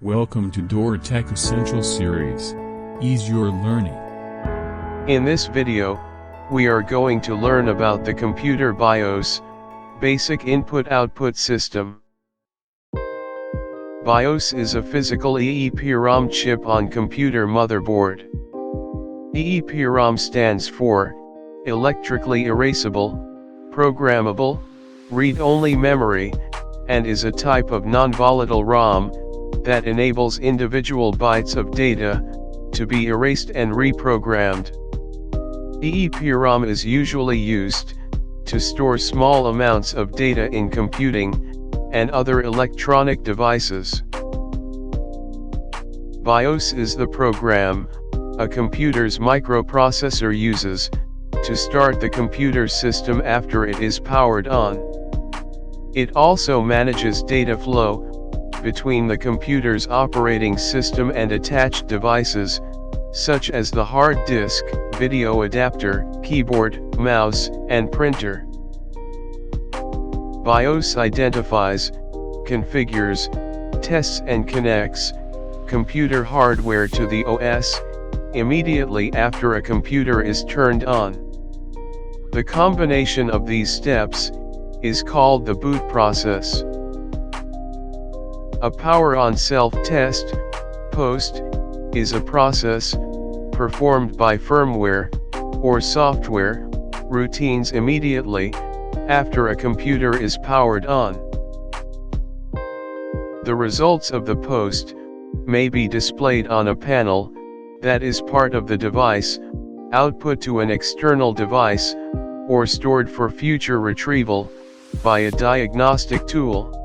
Welcome to Door Tech Essential Series. Ease your learning. In this video, we are going to learn about the computer BIOS, Basic Input-Output System. BIOS is a physical EEPROM chip on computer motherboard. EEPROM stands for Electrically Erasable, Programmable, Read-Only Memory, and is a type of non-volatile ROM that enables individual bytes of data to be erased and reprogrammed. EEPROM is usually used to store small amounts of data in computing and other electronic devices. BIOS is the program a computer's microprocessor uses to start the computer system after it is powered on. It also manages data flow between the computer's operating system and attached devices, such as the hard disk, video adapter, keyboard, mouse, and printer. BIOS identifies, configures, tests and connects computer hardware to the OS immediately after a computer is turned on. The combination of these steps is called the boot process. A power-on self-test, POST, is a process performed by firmware or software routines immediately after a computer is powered on. The results of the POST may be displayed on a panel that is part of the device, output to an external device, or stored for future retrieval by a diagnostic tool.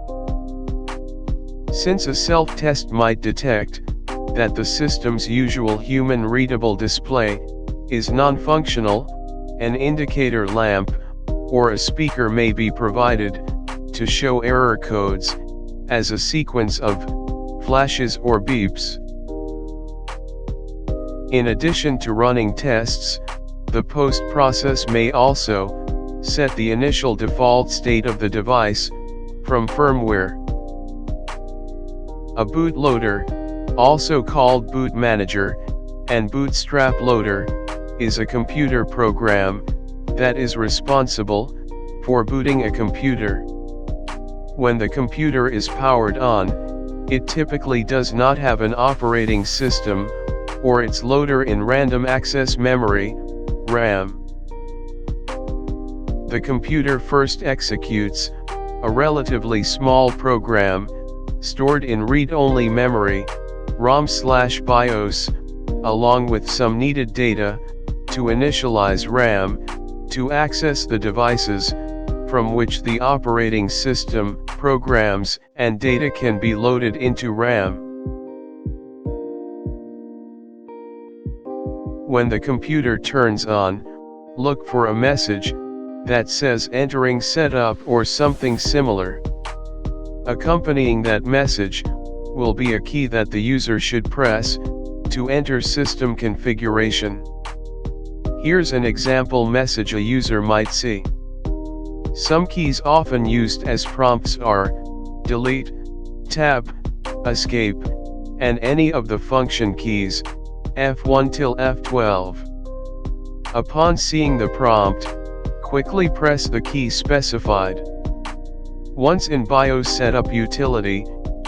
Since a self-test might detect that the system's usual human-readable display is non-functional, an indicator lamp or a speaker may be provided to show error codes as a sequence of flashes or beeps. In addition to running tests, the POST process may also set the initial default state of the device from firmware. A bootloader, also called boot manager, and bootstrap loader, is a computer program that is responsible for booting a computer. When the computer is powered on, it typically does not have an operating system, or its loader in random access memory, RAM. The computer first executes a relatively small program stored in read-only memory, ROM/BIOS, along with some needed data to initialize RAM, to access the devices from which the operating system, programs, and data can be loaded into RAM. When the computer turns on, look for a message that says entering setup or something similar. Accompanying that message will be a key that the user should press to enter system configuration. Here's an example message a user might see. Some keys often used as prompts are delete, tab, escape, and any of the function keys, F1 till F12. Upon seeing the prompt, quickly press the key specified. Once in BIOS Setup utility,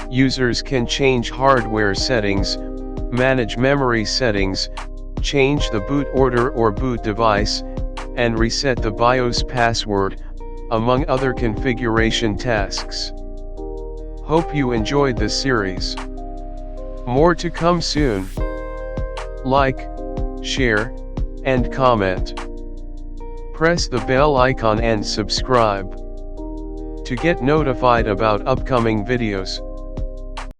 users can change hardware settings, manage memory settings, change the boot order or boot device, and reset the BIOS password, among other configuration tasks. Hope you enjoyed this series. More to come soon. Like, share, and comment. Press the bell icon and subscribe to get notified about upcoming videos.